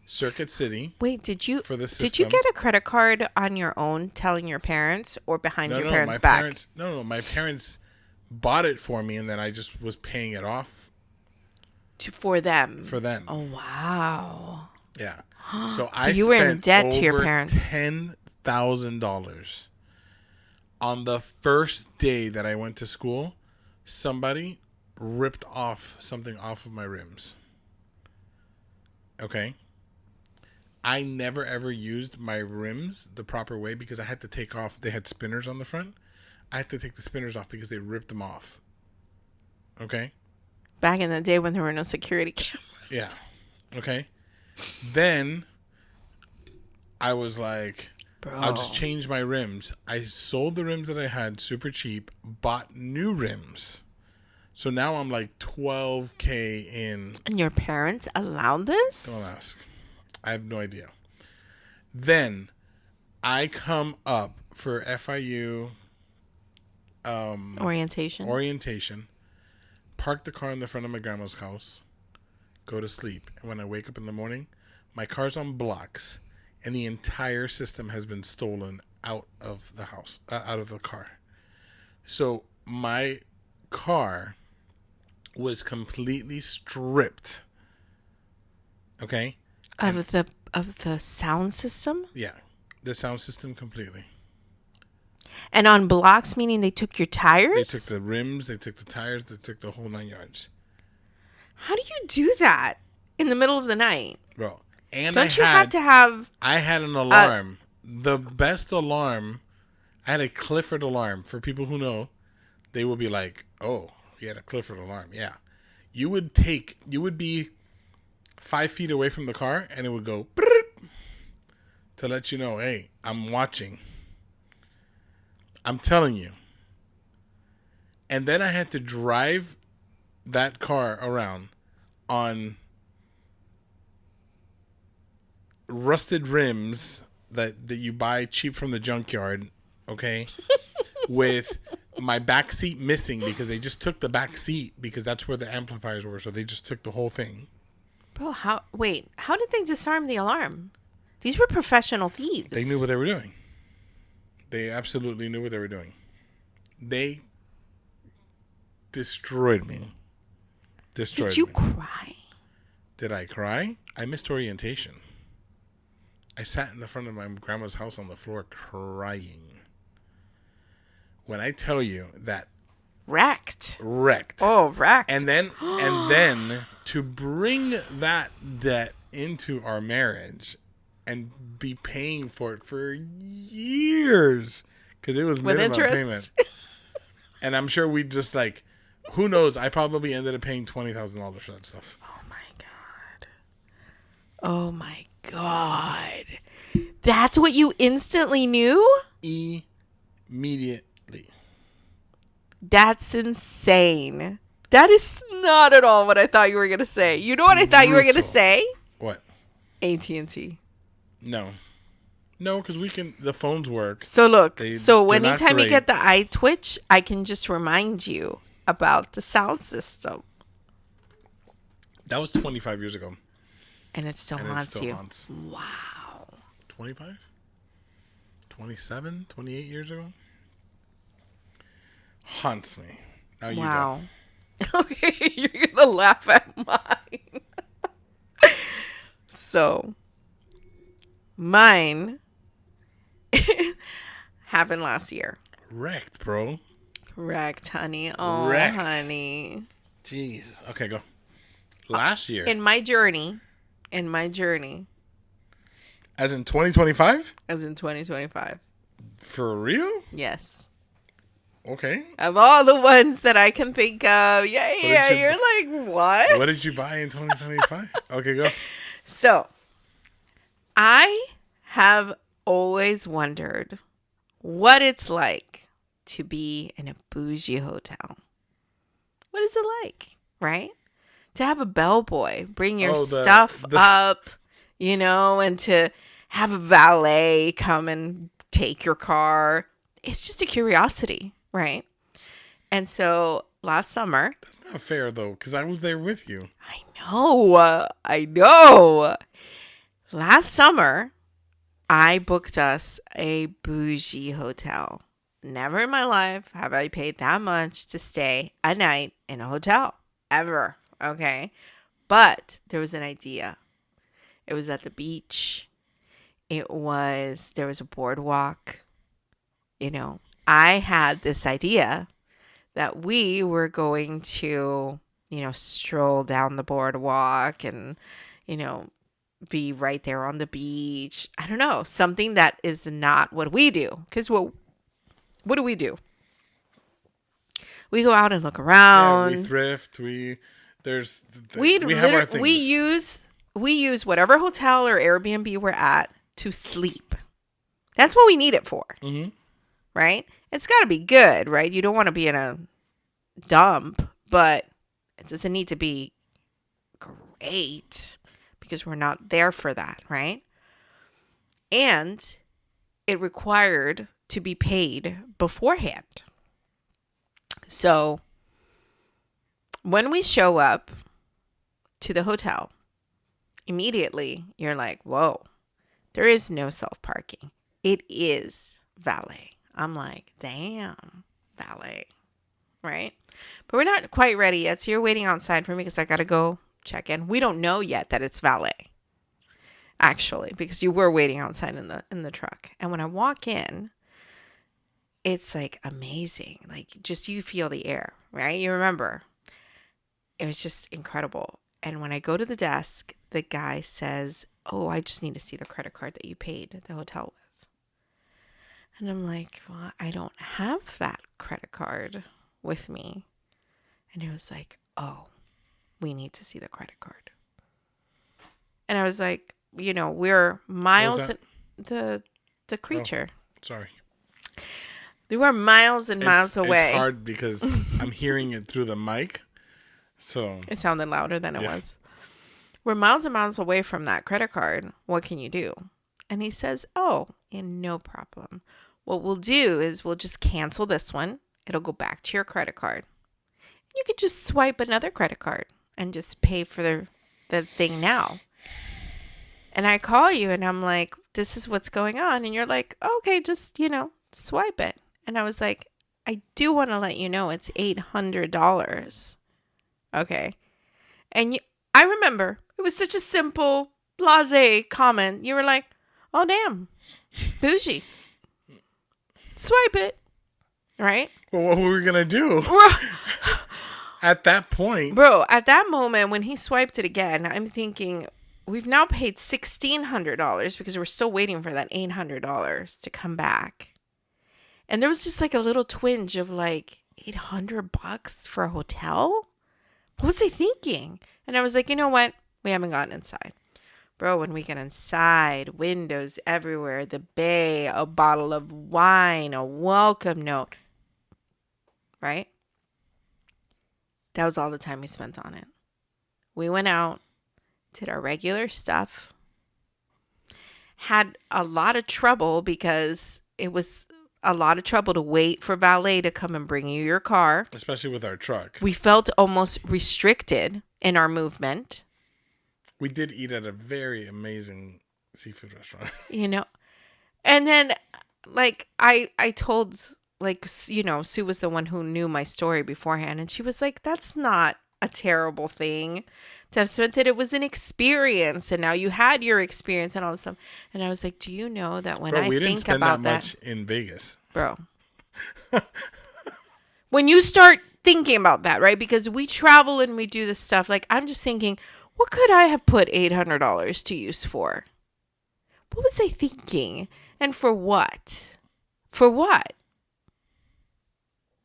Circuit City. Wait, did you get a credit card on your own, telling your parents, or behind your parents' back? No, my parents bought it for me, and then I just was paying it off for them. Oh wow! Yeah. So you were in debt to your parents. $10,000 on the first day that I went to school. Somebody ripped off something off of my rims. Okay. I never ever used my rims the proper way because I had to take off. They had spinners on the front. I had to take the spinners off because they ripped them off. Okay. Back in the day when there were no security cameras. Yeah. Okay. Then I was like, bro, I'll just change my rims. I sold the rims that I had super cheap, bought new rims. So now I'm like $12,000 in. And your parents allowed this? Don't ask. I have no idea. Then I come up for FIU orientation, park the car in the front of my grandma's house, go to sleep. And when I wake up in the morning, my car's on blocks, and the entire system has been stolen out of the house, out of the car. So my car was completely stripped. Okay? Of the sound system? Yeah. The sound system completely. And on blocks, meaning they took your tires? They took the rims, they took the tires, they took the whole 9 yards. How do you do that in the middle of the night? Bro. And Don't you have to have... I had an alarm. The best alarm. I had a Clifford alarm. For people who know, they will be like, oh, he had a Clifford alarm. Yeah. You would be 5 feet away from the car, and it would go to let you know, hey, I'm watching. I'm telling you. And then I had to drive that car around on rusted rims that you buy cheap from the junkyard, okay? With my back seat missing because they just took the back seat because that's where the amplifiers were, so they just took the whole thing. Bro, how did they disarm the alarm? These were professional thieves. They knew what they were doing. They absolutely knew what they were doing. They destroyed me. Did you cry? Did I cry? I missed orientation. I sat in the front of my grandma's house on the floor crying. When I tell you that Wrecked. Wrecked. Oh, wrecked. And then to bring that debt into our marriage and be paying for it for years because it was with minimum interest. payment. And I'm sure we just like, who knows? I probably ended up paying $20,000 for that stuff. Oh my God. Oh my God. That's what you instantly knew? Immediately. That's insane. That is not at all what I thought you were going to say. You know what I thought you were going to say? What? AT&T. No, because the phones work. So look, anytime you get the eye twitch, I can just remind you about the sound system. That was 25 years ago. And it still haunts you. Wow. 25? 27? 28 years ago? Haunts me. Now you go. Okay, you're going to laugh at mine. So, mine happened last year. Wrecked, bro. Wrecked, honey. Oh, Wrecked. honey. Jesus. Okay, go. Last year. In my journey. As in 2025? As in 2025. For real? Yes. Okay. Of all the ones that I can think of. Yeah, you're like, what? What did you buy in 2025? Okay, go. So, I have always wondered what it's like to be in a bougie hotel. What is it like, right? To have a bellboy bring your stuff up, and to have a valet come and take your car. It's just a curiosity, right? And so last summer. That's not fair, though, because I was there with you. I know. Last summer, I booked us a bougie hotel. Never in my life have I paid that much to stay a night in a hotel. Ever. Okay. But there was an idea. It was at the beach. There was a boardwalk. I had this idea that we were going to, stroll down the boardwalk and, be right there on the beach. I don't know. Something that is not what we do. Because what do? We go out and look around. Yeah, we thrift. We use whatever hotel or Airbnb we're at to sleep. That's what we need it for. Mm-hmm. Right? It's got to be good, right? You don't want to be in a dump, but it doesn't need to be great because we're not there for that, right? And it required to be paid beforehand. So when we show up to the hotel, immediately you're like, whoa, there is no self-parking. It is valet. I'm like, damn, valet, right? But we're not quite ready yet. So you're waiting outside for me because I got to go check in. We don't know yet that it's valet, actually, because you were waiting outside in the truck. And when I walk in, it's like amazing. Like just you feel the air, right? You remember. It was just incredible. And when I go to the desk, the guy says, oh, I just need to see the credit card that you paid the hotel with. And I'm like, well, I don't have that credit card with me. And he was like, oh, we need to see the credit card. And I was like, we're miles the creature. Oh, sorry. They were miles and miles away. It's hard because I'm hearing it through the mic. So it sounded louder than it was. We're miles and miles away from that credit card. What can you do? And he says, oh, no problem. What we'll do is we'll just cancel this one. It'll go back to your credit card. You could just swipe another credit card and just pay for the thing now. And I call you and I'm like, this is what's going on. And you're like, okay, just, swipe it. And I was like, I do want to let you know it's $800. Okay. And I remember it was such a simple, blasé comment. You were like, oh, damn, bougie. Swipe it. Right? Well, what were we going to do? At that point. Bro, at that moment when he swiped it again, I'm thinking, we've now paid $1,600 because we're still waiting for that $800 to come back. And there was just like a little twinge of like $800 for a hotel? What was I thinking? And I was like, you know what? We haven't gotten inside. Bro, when we get inside, windows everywhere, the bay, a bottle of wine, a welcome note. Right? That was all the time we spent on it. We went out, did our regular stuff, had a lot of trouble because it was a lot of trouble to wait for valet to come and bring you your car. Especially with our truck. We felt almost restricted in our movement. We did eat at a very amazing seafood restaurant. You know, and then like I told, like, you know, Sue was the one who knew my story beforehand. And she was like, that's not a terrible thing to have spent it. It was an experience. And now you had your experience and all this stuff. And I was like, do you know that when I we didn't think spend about that much in Vegas. Bro. When you start thinking about that, right? Because we travel and we do this stuff. Like, I'm just thinking, what could I have put $800 to use for? What was I thinking? And for what? For what?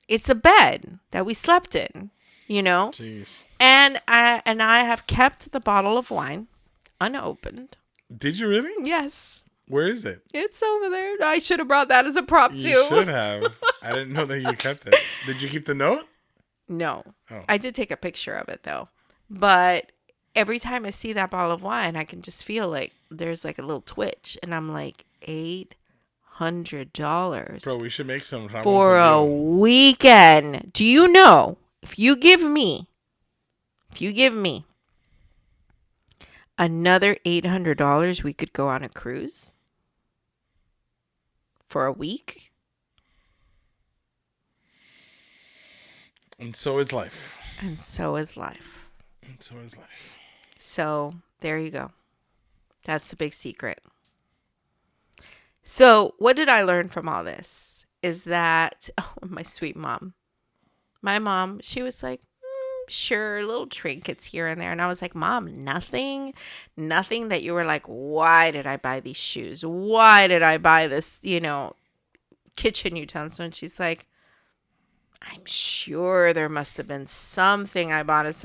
It's a bed that we slept in, you know? Jeez. And I have kept the bottle of wine unopened. Did you really? Yes. Where is it? It's over there. I should have brought that as a prop, too. You should have. I didn't know that you kept it. Did you keep the note? No. Oh. I did take a picture of it, though. But every time I see that bottle of wine, I can just feel like there's like a little twitch. And I'm like, $800. Bro, we should make some for a weekend. Do you know, if you give me another $800, we could go on a cruise for a week? And so is life. And so is life. And so is life. So there you go. That's the big secret. So what did I learn from all this? Is that, my sweet mom. My mom, she was like, sure, little trinkets here and there. And I was like, Mom, nothing that you were like, why did I buy these shoes? Why did I buy this, kitchen utensil? And she's like, I'm sure there must have been something I bought at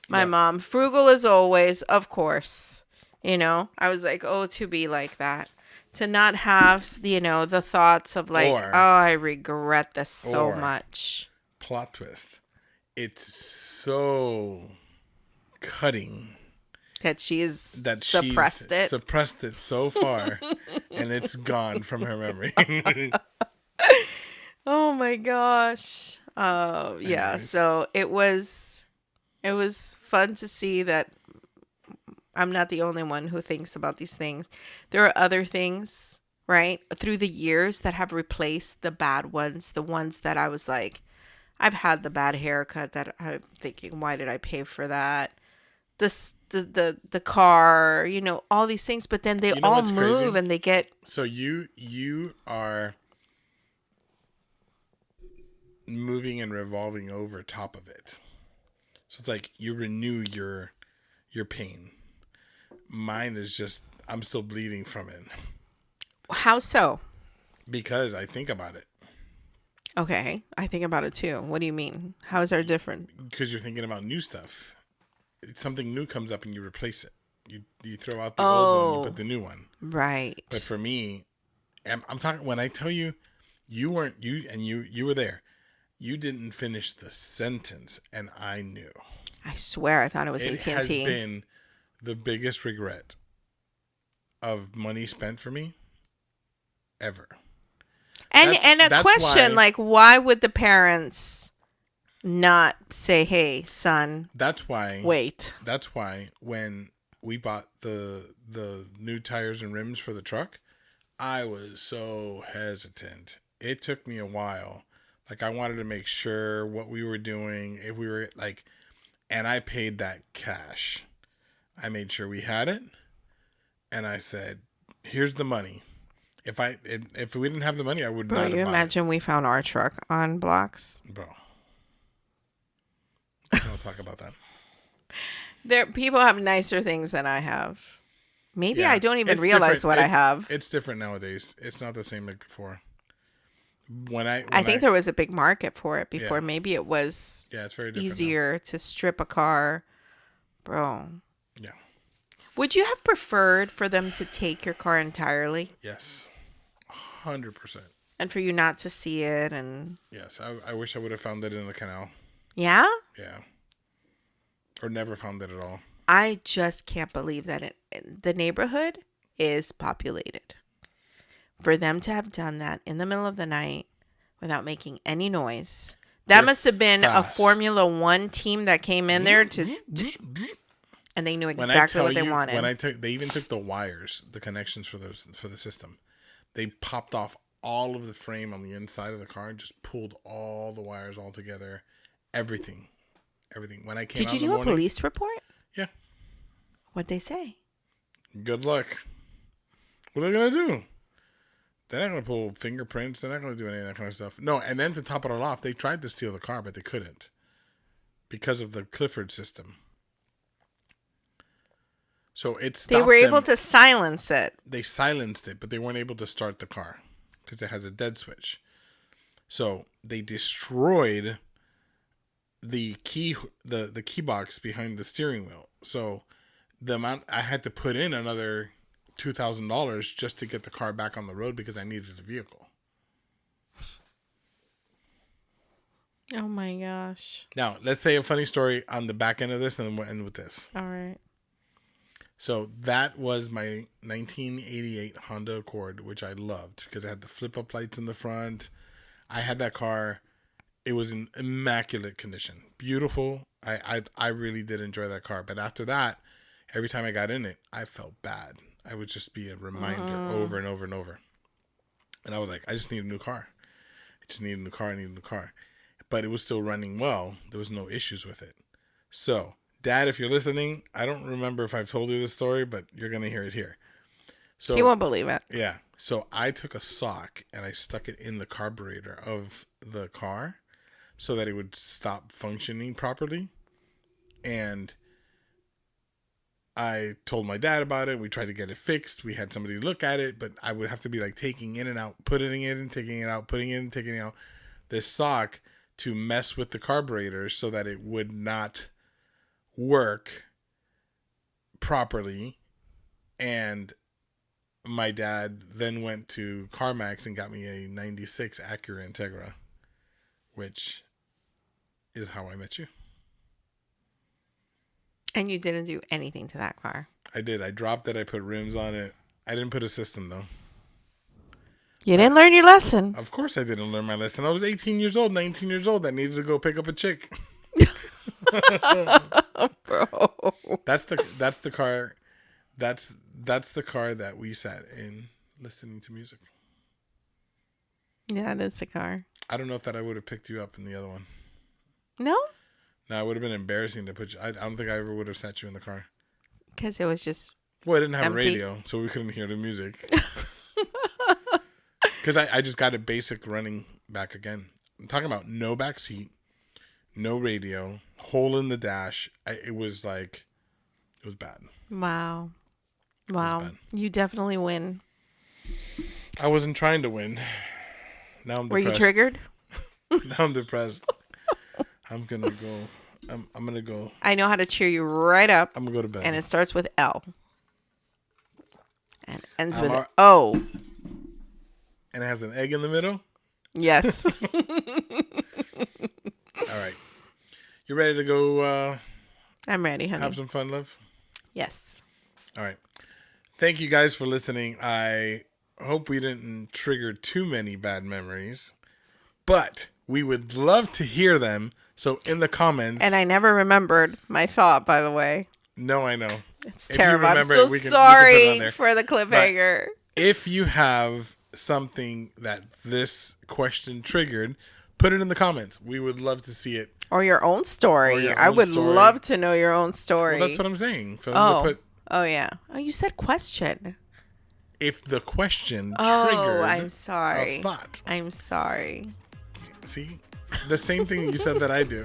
my mom, frugal as always, of course. I was like, oh, to be like that. To not have, the thoughts of like, I regret this so much. Plot twist. It's so cutting that she's suppressed it so far, and it's gone from her memory. Oh my gosh. Yeah. So it was fun to see that I'm not the only one who thinks about these things. There are other things, right, through the years that have replaced the bad ones, the ones that I was like, I've had the bad haircut that I'm thinking, why did I pay for that? The car, all these things, but then they all move crazy? And they get. So you are moving and revolving over top of it. So it's like you renew your pain. Mine is just, I'm still bleeding from it. How so? Because I think about it. Okay, I think about it too. What do you mean? How is that different? Because you're thinking about new stuff. Something new comes up and you replace it. You throw out the old one, you put the new one. Right. But for me, I'm talking, when I tell you, you were there. You didn't finish the sentence, and I knew. I swear, I thought it was AT&T. It has been the biggest regret of money spent for me ever. And a question, why would the parents not say, hey, son, wait. That's why when we bought the new tires and rims for the truck, I was so hesitant. It took me a while. Like, I wanted to make sure what we were doing, if we were, and I paid that cash. I made sure we had it, and I said, here's the money. If we didn't have the money, I would Bro, not. you imagine we found our truck on blocks? Bro, don't talk about that. People have nicer things than I have. Maybe I don't even realize what I have. It's different nowadays. It's not the same like before. I think there was a big market for it before. Yeah. Maybe it was it's very easier to strip a car. Bro. Yeah. Would you have preferred for them to take your car entirely? Yes. 100%. And for you not to see it and... Yes. I wish I would have found it in the canal. Yeah? Yeah. Or never found it at all. I just can't believe that the neighborhood is populated. For them to have done that in the middle of the night without making any noise. That must have been a Formula One team that came in there and they knew exactly what they wanted. They even took the wires, the connections for the system. They popped off all of the frame on the inside of the car and just pulled all the wires all together. Everything. When I came out in the morning. Did you do a police report? Yeah. What'd they say? Good luck. What are they going to do? They're not going to pull fingerprints. They're not going to do any of that kind of stuff. No, and then to top it all off, they tried to steal the car, but they couldn't. Because of the Clifford system. So they were able to silence it. They silenced it, but they weren't able to start the car. Because it has a dead switch. So they destroyed the key box behind the steering wheel. So the amount I had to put in another $2,000 just to get the car back on the road because I needed a vehicle. Oh my gosh. Now, let's say a funny story on the back end of this and then we'll end with this. All right. So that was my 1988 Honda Accord, which I loved because it had the flip-up lights in the front. I had that car. It was in immaculate condition. Beautiful. I really did enjoy that car. But after that, every time I got in it, I felt bad. I would just be a reminder over and over and over. And I was like, I just need a new car. I need a new car. But it was still running well. There was no issues with it. So, Dad, if you're listening, I don't remember if I've told you this story, but you're going to hear it here. So he won't believe it. Yeah. So I took a sock and I stuck it in the carburetor of the car so that it would stop functioning properly. And I told my dad about it. We tried to get it fixed. We had somebody look at it, but I would have to be like taking in and out, putting it in, taking it out, putting it in, taking it out. This sock to mess with the carburetor so that it would not work properly. And my dad then went to CarMax and got me a 96 Acura Integra, which is how I met you. And you didn't do anything to that car. I did. I dropped it. I put rims on it. I didn't put a system, though. You didn't learn your lesson. Of course I didn't learn my lesson. I was 18 years old, 19 years old. I needed to go pick up a chick. Bro. That's the car. That's the car that we sat in listening to music. Yeah, that's the car. I don't know if that I would have picked you up in the other one. No? No, it would have been embarrassing to put you. I don't think I ever would have sat you in the car. Because it was just Well, I didn't have empty. a radio, so we couldn't hear the music. Because I just got it basic running back again. I'm talking about no back seat, no radio, hole in the dash. It was bad. Wow. You definitely win. I wasn't trying to win. Now I'm depressed. Were you triggered? Now I'm depressed. I'm going to go. I'm going to go. I know how to cheer you right up. I'm going to go to bed. And it starts with L. And ends with O. And it has an egg in the middle? Yes. All right. You ready to go? I'm ready, honey. Have some fun, love? Yes. All right. Thank you guys for listening. I hope we didn't trigger too many bad memories, but we would love to hear them. So in the comments. And I never remembered my thought, by the way. No, I know. It's terrible. I'm so sorry for the cliffhanger. But if you have something that this question triggered, put it in the comments. We would love to see it. Or your own story. I would love to know your own story. Well, that's what I'm saying. Oh, yeah. Oh, you said question. if the question triggered I'm sorry. a thought. I'm sorry. See? The same thing you said that I do.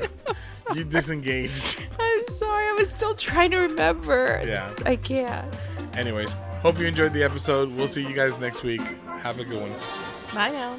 You disengaged. I'm sorry. I was still trying to remember. Yeah. I can't. Anyways, hope you enjoyed the episode. We'll see you guys next week. Have a good one. Bye now.